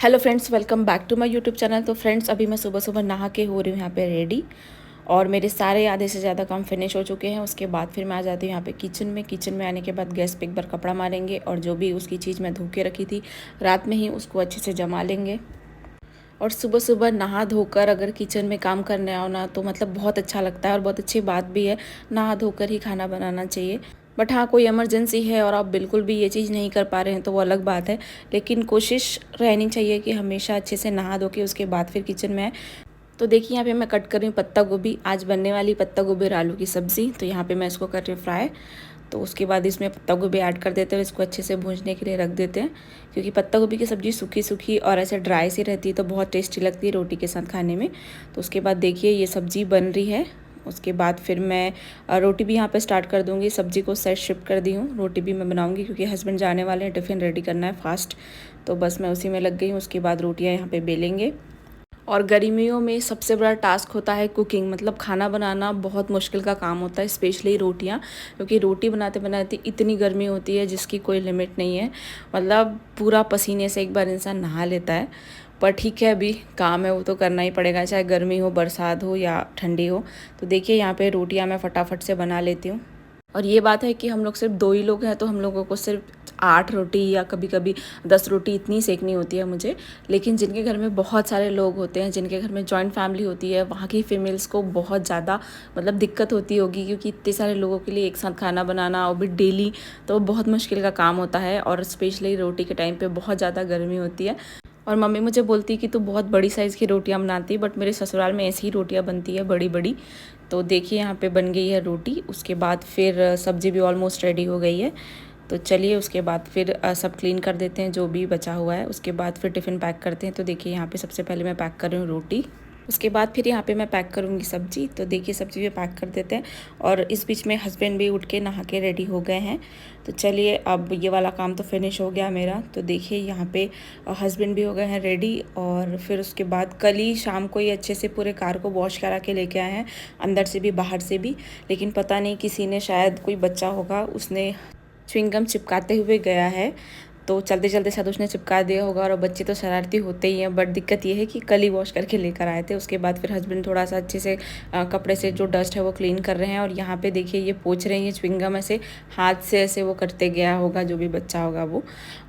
Hello friends, welcome back to my YouTube channel. तो friends, अभी मैं सुबह सुबह नहा के हो रही हूँ यहाँ पे रेडी। और मेरे सारे आधे से ज़्यादा काम फिनिश हो चुके हैं। उसके बाद फिर मैं आ जाती हूँ यहाँ पे किचन में आने के बाद गैस पे एक बार कपड़ा मारेंगे और जो भी उसकी चीज़ मैं धो के रखी थी रात में ही उसको अच्छे से जमा लेंगे। और सुबह सुबह नहा धोकर अगर किचन में काम करने आओ ना तो मतलब बहुत अच्छा लगता है और बहुत अच्छी बात भी है। नहा धोकर ही खाना बनाना चाहिए। बट हाँ, कोई इमरजेंसी है और आप बिल्कुल भी ये चीज़ नहीं कर पा रहे हैं तो वो अलग बात है। लेकिन कोशिश रहनी चाहिए कि हमेशा अच्छे से नहा धो के उसके बाद फिर किचन में आए। तो देखिए, यहाँ पे मैं कट कर रही हूँ पत्ता गोभी। आज बनने वाली पत्ता गोभी और आलू की सब्ज़ी। तो यहाँ पे मैं इसको कर रही हूँ फ्राई। तो उसके बाद इसमें पत्ता गोभी ऐड कर देते हैं, इसको अच्छे से भूनने के लिए रख देते हैं। क्योंकि पत्ता गोभी की सब्ज़ी सूखी सूखी और ऐसे ड्राई सी रहती है तो बहुत टेस्टी लगती है रोटी के साथ खाने में। तो उसके बाद देखिए ये सब्ज़ी बन रही है। उसके बाद फिर मैं रोटी भी यहाँ पे स्टार्ट कर दूँगी। सब्ज़ी को साइड शिफ्ट कर दी हूँ, रोटी भी मैं बनाऊँगी क्योंकि हस्बैंड जाने वाले हैं, टिफ़िन रेडी करना है फास्ट। तो बस मैं उसी में लग गई हूँ। उसके बाद रोटियाँ यहाँ पे बेलेंगे। और गर्मियों में सबसे बड़ा टास्क होता है कुकिंग, मतलब खाना बनाना बहुत मुश्किल का काम होता है, स्पेशली रोटियां। क्योंकि रोटी बनाते बनाते इतनी गर्मी होती है जिसकी कोई लिमिट नहीं है। मतलब पूरा पसीने से एक बार इंसान नहा लेता है। पर ठीक है, अभी काम है वो तो करना ही पड़ेगा, चाहे गर्मी हो, बरसात हो या ठंडी हो। तो देखिए यहाँ पे रोटियाँ मैं फटाफट से बना लेती हूँ। और ये बात है कि हम लोग सिर्फ 2 ही लोग हैं तो हम लोगों को सिर्फ 8 रोटी या कभी कभी 10 रोटी इतनी सेकनी होती है मुझे। लेकिन जिनके घर में बहुत सारे लोग होते हैं, जिनके घर में जॉइंट फैमिली होती है, वहाँ की फीमेल्स को बहुत ज़्यादा मतलब दिक्कत होती होगी। क्योंकि इतने सारे लोगों के लिए एक साथ खाना बनाना और भी डेली तो बहुत मुश्किल का काम होता है। और स्पेशली रोटी के टाइम पर बहुत ज़्यादा गर्मी होती है। और मम्मी मुझे बोलती है कि तू बहुत बड़ी साइज़ की रोटियां बनाती है, बट मेरे ससुराल में ऐसी ही रोटियां बनती है, बड़ी बड़ी। तो देखिए यहाँ पे बन गई है रोटी। उसके बाद फिर सब्ज़ी भी ऑलमोस्ट रेडी हो गई है। तो चलिए उसके बाद फिर सब क्लीन कर देते हैं जो भी बचा हुआ है। उसके बाद फिर टिफ़िन पैक करते हैं। तो देखिए यहाँ पे सबसे पहले मैं पैक कर रही हूँ रोटी। उसके बाद फिर यहाँ पे मैं पैक करूँगी सब्ज़ी। तो देखिए सब्ज़ी भी पैक कर देते हैं। और इस बीच में हस्बैंड भी उठ के नहा के रेडी हो गए हैं। तो चलिए अब ये वाला काम तो फिनिश हो गया मेरा। तो देखिए यहाँ पे हस्बैंड भी हो गए हैं रेडी। और फिर उसके बाद कल ही शाम को ये अच्छे से पूरे कार को वॉश करा के लेके आए हैं, अंदर से भी बाहर से भी। लेकिन पता नहीं किसी ने, शायद कोई बच्चा होगा, उसने च्युइंगम चिपकाते हुए गया है। तो चलते चलते शायद उसने चिपका दिया होगा। और बच्चे तो शरारती होते ही हैं। बट दिक्कत ये है कि कल ही वॉश करके लेकर आए थे। उसके बाद फिर हस्बैंड थोड़ा सा अच्छे से कपड़े से जो डस्ट है वो क्लीन कर रहे हैं। और यहाँ पे देखिए ये पोंछ रहे हैं च्युइंगम, ऐसे हाथ से ऐसे वो करते गया होगा जो भी बच्चा होगा वो।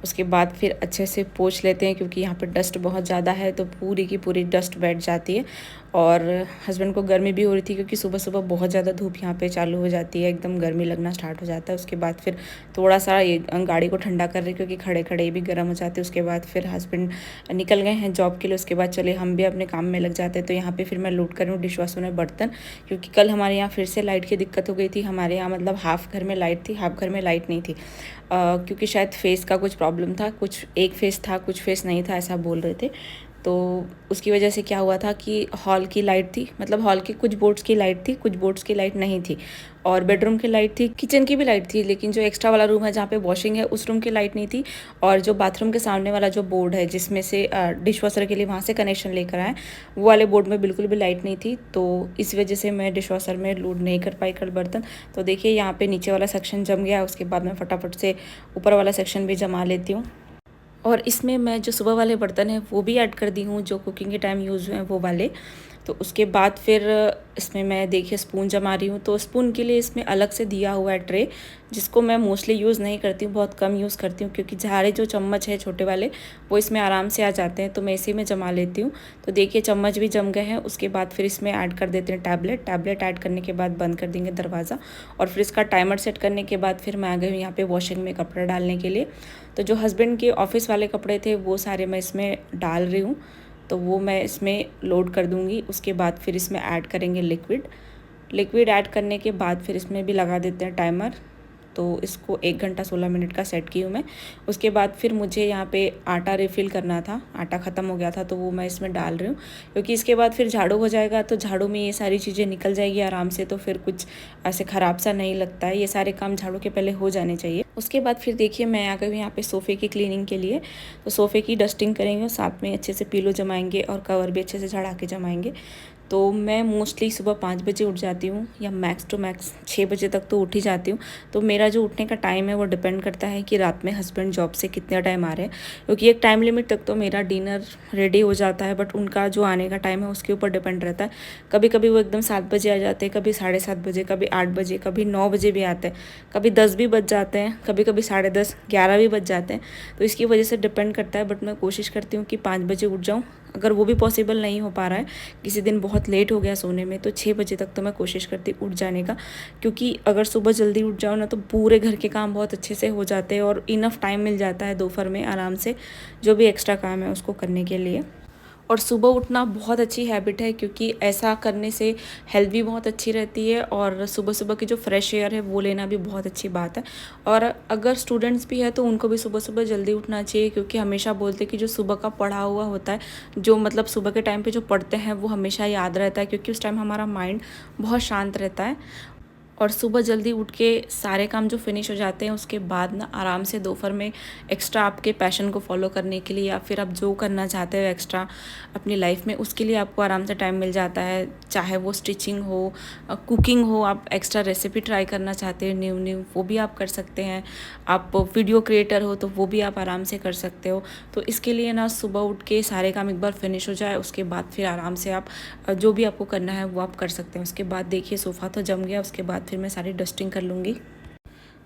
उसके बाद फिर अच्छे से पोंछ लेते हैं क्योंकि यहाँ पर डस्ट बहुत ज़्यादा है तो पूरी की पूरी डस्ट बैठ जाती है। और हस्बैंड को गर्मी भी हो रही थी क्योंकि सुबह सुबह बहुत ज़्यादा धूप यहाँ पे चालू हो जाती है, एकदम गर्मी लगना स्टार्ट हो जाता है। उसके बाद फिर थोड़ा सा ये गाड़ी को ठंडा कर रहे क्योंकि खड़े खड़े भी गर्म हो जाते हैं। उसके बाद फिर हस्बैंड निकल गए हैं जॉब के लिए। उसके बाद चले हम भी अपने काम में लग जाते हैं। तो यहाँ पे फिर मैं लोड कर रही हूँ डिशवॉशर में बर्तन, क्योंकि कल हमारे यहाँ फिर से लाइट की दिक्कत हो गई थी। हमारे यहाँ मतलब हाफ घर में लाइट थी, हाफ घर में लाइट नहीं थी। क्योंकि शायद फेस का कुछ प्रॉब्लम था, कुछ एक फेस था कुछ फेस नहीं था, ऐसा बोल रहे थे। तो उसकी वजह से क्या हुआ था कि हॉल की लाइट थी, मतलब हॉल की कुछ बोर्ड्स की लाइट थी, कुछ बोर्ड्स की लाइट नहीं थी। और बेडरूम की लाइट थी, किचन की भी लाइट थी, लेकिन जो एक्स्ट्रा वाला रूम है जहाँ पे वॉशिंग है उस रूम की लाइट नहीं थी। और जो बाथरूम के सामने वाला जो बोर्ड है जिसमें से डिश वॉशर के लिए वहाँ से कनेक्शन लेकर आए, वो वाले बोर्ड में बिल्कुल भी लाइट नहीं थी। तो इस वजह से मैं डिश वॉशर में लोड नहीं कर पाई कल बर्तन। तो देखिए यहाँ पे नीचे वाला सेक्शन जम गया। उसके बाद मैं फटाफट से ऊपर वाला सेक्शन भी जमा लेती हूँ। और इसमें मैं जो सुबह वाले बर्तन हैं वो भी ऐड कर दी हूँ, जो कुकिंग के टाइम यूज़ हुए हैं वो वाले। तो उसके बाद फिर इसमें मैं देखिए स्पून जमा रही हूँ। तो स्पून के लिए इसमें अलग से दिया हुआ है ट्रे, जिसको मैं मोस्टली यूज़ नहीं करती हूँ, बहुत कम यूज़ करती हूँ। क्योंकि सारे जो चम्मच है छोटे वाले वो इसमें आराम से आ जाते हैं, तो मैं इसी में जमा लेती हूँ। तो देखिए चम्मच भी जम गए हैं। उसके बाद फिर इसमें ऐड कर देते हैं टैबलेट ऐड करने के बाद बंद कर देंगे दरवाज़ा। और फिर इसका टाइमर सेट करने के बाद फिर मैं आ गई हूँ यहाँ पर वॉशिंग में कपड़ा डालने के लिए। तो जो हस्बैंड के ऑफिस वाले कपड़े थे वो सारे मैं इसमें डाल रही हूँ। तो वो मैं इसमें लोड कर दूँगी। उसके बाद फिर इसमें ऐड करेंगे लिक्विड ऐड करने के बाद फिर इसमें भी लगा देते हैं टाइमर। तो इसको 1 घंटा 16 मिनट का सेट की हूँ मैं। उसके बाद फिर मुझे यहाँ पे आटा रिफ़िल करना था, आटा ख़त्म हो गया था तो वो मैं इसमें डाल रही हूँ। क्योंकि इसके बाद फिर झाड़ू हो जाएगा तो झाड़ू में ये सारी चीज़ें निकल जाएगी आराम से, तो फिर कुछ ऐसे ख़राब सा नहीं लगता है। ये सारे काम झाड़ू के पहले हो जाने चाहिए। उसके बाद फिर देखिए मैं आ गई यहाँ पे सोफ़े की क्लीनिंग के लिए। तो सोफ़े की डस्टिंग करेंगे और साथ में अच्छे से पीलो जमाएंगे और कवर भी अच्छे से झाड़ा के जमाएंगे। तो मैं मोस्टली सुबह 5 बजे उठ जाती हूँ या मैक्स टू मैक्स 6 बजे तक तो उठ ही जाती हूँ। तो मेरा जो उठने का टाइम है वो डिपेंड करता है कि रात में हस्बैंड जॉब से कितना टाइम आ रहे हैं, क्योंकि एक टाइम लिमिट तक तो मेरा डिनर रेडी हो जाता है, बट उनका जो आने का टाइम है उसके ऊपर डिपेंड रहता है। कभी कभी वो एकदम 7 बजे आ जाते हैं, कभी 7:30 बजे, कभी 8 बजे, कभी 9 बजे भी आते हैं, कभी 10 भी बज जाते हैं, कभी कभी 10:30 11 भी बज जाते हैं। तो इसकी वजह से डिपेंड करता है, बट मैं कोशिश करती हूँ कि 5 बजे उठ जाऊँ। अगर वो भी पॉसिबल नहीं हो पा रहा है, किसी दिन बहुत लेट हो गया सोने में, तो 6 बजे तक तो मैं कोशिश करती उठ जाने का, क्योंकि अगर सुबह जल्दी उठ जाओ ना तो पूरे घर के काम बहुत अच्छे से हो जाते हैं और इनफ टाइम मिल जाता है दोपहर में आराम से जो भी एक्स्ट्रा काम है उसको करने के लिए। और सुबह उठना बहुत अच्छी हैबिट है, क्योंकि ऐसा करने से हेल्थ भी बहुत अच्छी रहती है और सुबह सुबह की जो फ्रेश एयर है वो लेना भी बहुत अच्छी बात है। और अगर स्टूडेंट्स भी है तो उनको भी सुबह सुबह जल्दी उठना चाहिए, क्योंकि हमेशा बोलते हैं कि जो सुबह का पढ़ा हुआ होता है, जो मतलब सुबह के टाइम पे जो पढ़ते हैं वो हमेशा याद रहता है, क्योंकि उस टाइम हमारा माइंड बहुत शांत रहता है। और सुबह जल्दी उठ के सारे काम जो फिनिश हो जाते हैं उसके बाद ना आराम से दोपहर में एक्स्ट्रा आपके पैशन को फॉलो करने के लिए या फिर आप जो करना चाहते हो एक्स्ट्रा अपनी लाइफ में, उसके लिए आपको आराम से टाइम मिल जाता है। चाहे वो स्टिचिंग हो, कुकिंग हो, आप एक्स्ट्रा रेसिपी ट्राई करना चाहते हो न्यू न्यू, वो भी आप कर सकते हैं। आप वीडियो क्रिएटर हो तो वो भी आप आराम से कर सकते हो। तो इसके लिए ना सुबह उठ के सारे काम एक बार फिनिश हो जाए, उसके बाद फिर आराम से आप जो भी आपको करना है वो आप कर सकते हैं। उसके बाद देखिए सोफ़ा तो जम गया, उसके बाद फिर मैं सारी डस्टिंग कर लूँगी।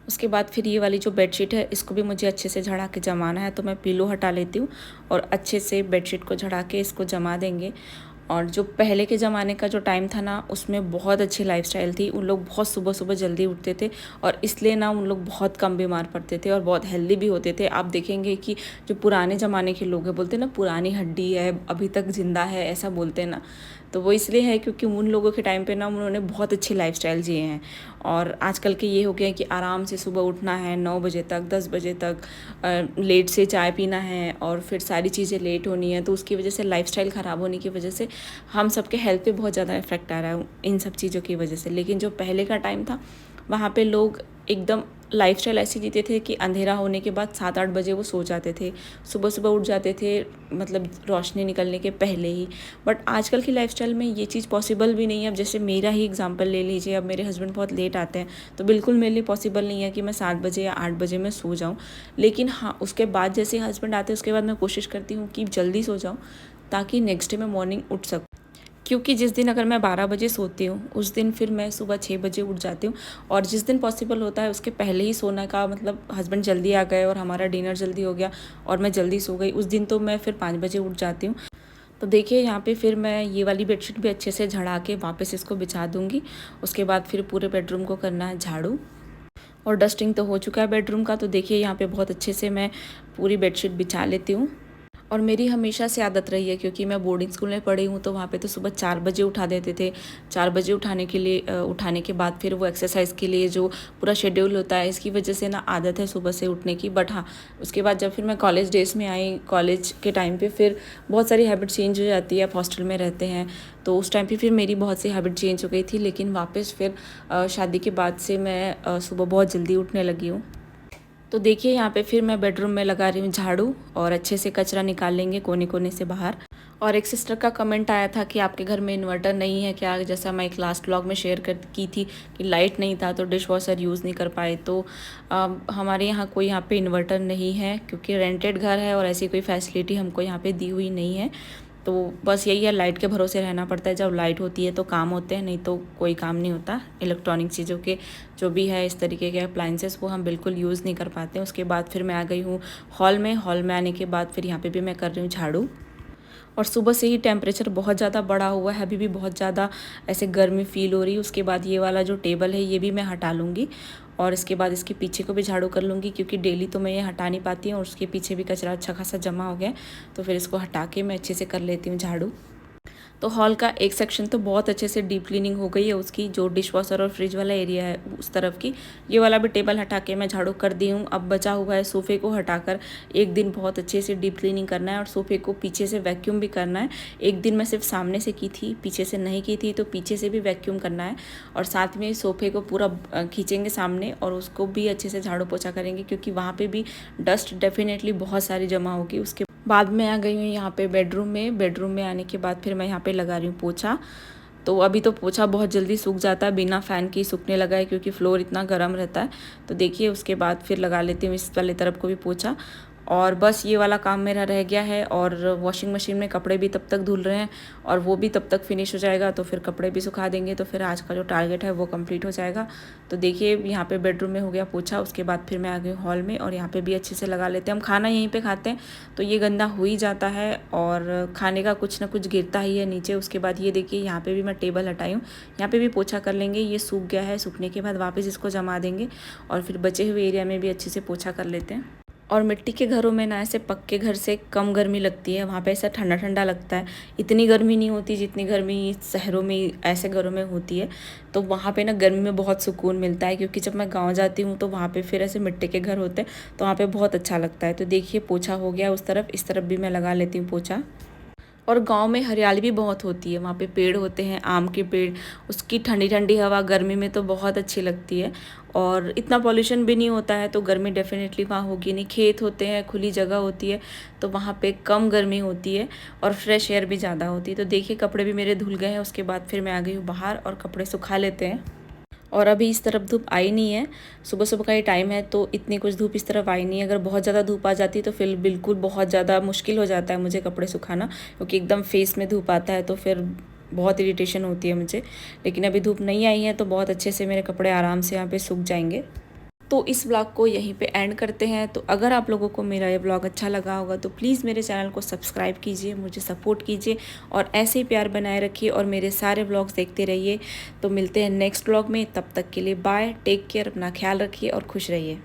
उसके बाद फिर ये वाली जो बेडशीट है इसको भी मुझे अच्छे से झड़ा के जमाना है, तो मैं पिलो हटा लेती हूँ और अच्छे से बेडशीट को झड़ा के इसको जमा देंगे। और जो पहले के ज़माने का जो टाइम था ना, उसमें बहुत अच्छी लाइफस्टाइल थी। उन लोग बहुत सुबह सुबह जल्दी उठते थे और इसलिए ना उन लोग बहुत कम बीमार पड़ते थे और बहुत हेल्दी भी होते थे। आप देखेंगे कि जो पुराने ज़माने के लोग हैं, बोलते हैं ना पुरानी हड्डी है अभी तक ज़िंदा है, ऐसा बोलते हैं ना, तो वो इसलिए है क्योंकि उन लोगों के टाइम पे ना उन्होंने बहुत अच्छी लाइफस्टाइल जिए हैं। और आजकल के ये हो गया है कि आराम से सुबह उठना है 9 बजे तक, 10 बजे तक, लेट से चाय पीना है और फिर सारी चीज़ें लेट होनी है, तो उसकी वजह से लाइफस्टाइल ख़राब होने की वजह से हम सबके हेल्थ पे बहुत ज़्यादा इफेक्ट आ रहा है इन सब चीज़ों की वजह से। लेकिन जो पहले का टाइम था वहाँ पे लोग एकदम लाइफस्टाइल ऐसी जीते थे कि अंधेरा होने के बाद 7-8 बजे वो सो जाते थे, सुबह सुबह उठ जाते थे, मतलब रोशनी निकलने के पहले ही। बट आजकल की लाइफस्टाइल में ये चीज़ पॉसिबल भी नहीं है। अब जैसे मेरा ही एग्जांपल ले लीजिए, अब मेरे हस्बैंड बहुत लेट आते हैं तो बिल्कुल मेरे लिए पॉसिबल नहीं है कि मैं 7 बजे या 8 बजे में सो जाऊँ। लेकिन हाँ, उसके बाद जैसे हस्बैंड आते हैं उसके बाद मैं कोशिश करती हूँ कि जल्दी सो जाऊँ ताकि नेक्स्ट डे मैं मॉर्निंग उठ सकूँ। क्योंकि जिस दिन अगर मैं 12 बजे सोती हूँ उस दिन फिर मैं सुबह 6 बजे उठ जाती हूँ, और जिस दिन पॉसिबल होता है उसके पहले ही सोने का, मतलब हस्बैंड जल्दी आ गए और हमारा डिनर जल्दी हो गया और मैं जल्दी सो गई, उस दिन तो मैं फिर 5 बजे उठ जाती हूँ। तो देखिए यहाँ पे फिर मैं ये वाली बेडशीट भी अच्छे से झड़ा के वापस इसको बिछा दूँगी। उसके बाद फिर पूरे बेडरूम को करना है झाड़ू। और डस्टिंग तो हो चुका है बेडरूम का, तो देखिए यहाँ पे बहुत अच्छे से मैं पूरी बेडशीट बिछा लेती हूँ। और मेरी हमेशा से आदत रही है, क्योंकि मैं बोर्डिंग स्कूल में पढ़ी हूँ तो वहाँ पे तो सुबह 4 बजे उठा देते थे। 4 बजे उठाने के बाद फिर वो एक्सरसाइज के लिए जो पूरा शेड्यूल होता है, इसकी वजह से ना आदत है सुबह से उठने की। बट हाँ, उसके बाद जब फिर मैं कॉलेज डेज़ में आई, कॉलेज के टाइम पे फिर बहुत सारी हैबिट चेंज हो जाती है। आप हॉस्टल में रहते हैं तो उस टाइम पे फिर मेरी बहुत सी हैबिट चेंज हो गई थी। लेकिन वापस फिर शादी के बाद से मैं सुबह बहुत जल्दी उठने लगी हूँ। तो देखिए यहाँ पे फिर मैं बेडरूम में लगा रही हूँ झाड़ू और अच्छे से कचरा निकाल लेंगे कोने कोने से बाहर। और एक सिस्टर का कमेंट आया था कि आपके घर में इन्वर्टर नहीं है क्या, जैसा मैं एक लास्ट व्लॉग में शेयर की थी कि लाइट नहीं था तो डिश वॉशर यूज़ नहीं कर पाए। तो हमारे यहाँ कोई यहाँ पे इन्वर्टर नहीं है, क्योंकि रेंटेड घर है और ऐसी कोई फैसिलिटी हमको यहाँ पे दी हुई नहीं है। तो बस यही है, लाइट के भरोसे रहना पड़ता है। जब लाइट होती है तो काम होते हैं, नहीं तो कोई काम नहीं होता। इलेक्ट्रॉनिक चीज़ों के जो भी है इस तरीके के अप्लाइंसेस वो हम बिल्कुल यूज़ नहीं कर पाते हैं। उसके बाद फिर मैं आ गई हूँ हॉल में आने के बाद फिर यहाँ पे भी मैं कर रही हूँ झाड़ू। और सुबह से ही टेम्परेचर बहुत ज़्यादा बढ़ा हुआ है, अभी भी बहुत ज़्यादा ऐसे गर्मी फील हो रही है। उसके बाद ये वाला जो टेबल है ये भी मैं हटा लूँगी और इसके बाद इसके पीछे को भी झाड़ू कर लूँगी, क्योंकि डेली तो मैं ये हटा नहीं पाती हूँ और उसके पीछे भी कचरा अच्छा खासा जमा हो गया, तो फिर इसको हटा के मैं अच्छे से कर लेती हूँ झाड़ू। तो हॉल का एक सेक्शन तो बहुत अच्छे से डीप क्लीनिंग हो गई है, उसकी जो डिश वॉशर और फ्रिज वाला एरिया है उस तरफ की। ये वाला भी टेबल हटा के मैं झाड़ू कर दी हूँ। अब बचा हुआ है सोफ़े को हटाकर एक दिन बहुत अच्छे से डीप क्लीनिंग करना है और सोफ़े को पीछे से वैक्यूम भी करना है। एक दिन मैं सिर्फ सामने से की थी, पीछे से नहीं की थी, तो पीछे से भी वैक्यूम करना है और साथ में सोफ़े को पूरा खींचेंगे सामने और उसको भी अच्छे से झाड़ू पोछा करेंगे, क्योंकि वहाँ पर भी डस्ट डेफिनेटली बहुत सारी जमा होगी। उसके बाद में आ गई हूँ यहाँ पे बेडरूम में आने के बाद फिर मैं यहाँ पे लगा रही हूँ पोछा। तो अभी तो पोछा बहुत जल्दी सूख जाता है, बिना फ़ैन के ही सूखने लगा है क्योंकि फ्लोर इतना गर्म रहता है। तो देखिए उसके बाद फिर लगा लेती हूँ इस वाले तरफ को भी पोछा। और बस ये वाला काम मेरा रह गया है और वॉशिंग मशीन में कपड़े भी तब तक धुल रहे हैं और वो भी तब तक फिनिश हो जाएगा, तो फिर कपड़े भी सुखा देंगे, तो फिर आज का जो टारगेट है वो कंप्लीट हो जाएगा। तो देखिए यहाँ पे बेडरूम में हो गया पोछा, उसके बाद फिर मैं आ गई हॉल में और यहाँ पे भी अच्छे से लगा लेते हैं। हम खाना यहीं पे खाते हैं तो ये गंदा हो ही जाता है और खाने का कुछ ना कुछ गिरता ही है नीचे। उसके बाद ये देखिए यहाँ पे भी मैं टेबल हटाई हूँ, यहाँ पे भी पोछा कर लेंगे। ये सूख गया है, सूखने के बाद वापस इसको जमा देंगे और फिर बचे हुए एरिया में भी अच्छे से पोछा कर लेते हैं। और मिट्टी के घरों में ना ऐसे पक्के घर से कम गर्मी लगती है, वहाँ पे ऐसा ठंडा ठंडा लगता है। इतनी गर्मी नहीं होती जितनी गर्मी शहरों में ऐसे घरों में होती है। तो वहाँ पे ना गर्मी में बहुत सुकून मिलता है, क्योंकि जब मैं गांव जाती हूँ तो वहाँ पे फिर ऐसे मिट्टी के घर होते हैं तो वहाँ पे बहुत अच्छा लगता है। तो देखिए पोछा हो गया उस तरफ, इस तरफ भी मैं लगा लेती हूँ पोछा। और गांव में हरियाली भी बहुत होती है, वहाँ पे पेड़ होते हैं, आम के पेड़, उसकी ठंडी ठंडी हवा गर्मी में तो बहुत अच्छी लगती है। और इतना पॉल्यूशन भी नहीं होता है तो गर्मी डेफिनेटली वहाँ होगी नहीं। खेत होते हैं, खुली जगह होती है तो वहाँ पे कम गर्मी होती है और फ्रेश एयर भी ज़्यादा होती है। तो देखिए कपड़े भी मेरे धुल गए हैं, उसके बाद फिर मैं आ गई हूँ बाहर और कपड़े सुखा लेते हैं। और अभी इस तरफ धूप आई नहीं है, सुबह सुबह का ही टाइम है तो इतनी कुछ धूप इस तरफ आई नहीं है। अगर बहुत ज़्यादा धूप आ जाती तो फिर बिल्कुल बहुत ज़्यादा मुश्किल हो जाता है मुझे कपड़े सुखाना, क्योंकि एकदम फेस में धूप आता है तो फिर बहुत इरिटेशन होती है मुझे। लेकिन अभी धूप नहीं आई है तो बहुत अच्छे से मेरे कपड़े आराम से यहाँ पे सूख जाएंगे। तो इस ब्लॉग को यहीं पे एंड करते हैं। तो अगर आप लोगों को मेरा ये ब्लॉग अच्छा लगा होगा तो प्लीज़ मेरे चैनल को सब्सक्राइब कीजिए, मुझे सपोर्ट कीजिए और ऐसे ही प्यार बनाए रखिए और मेरे सारे ब्लॉग्स देखते रहिए। तो मिलते हैं नेक्स्ट ब्लॉग में, तब तक के लिए बाय, टेक केयर, अपना ख्याल रखिए और खुश रहिए।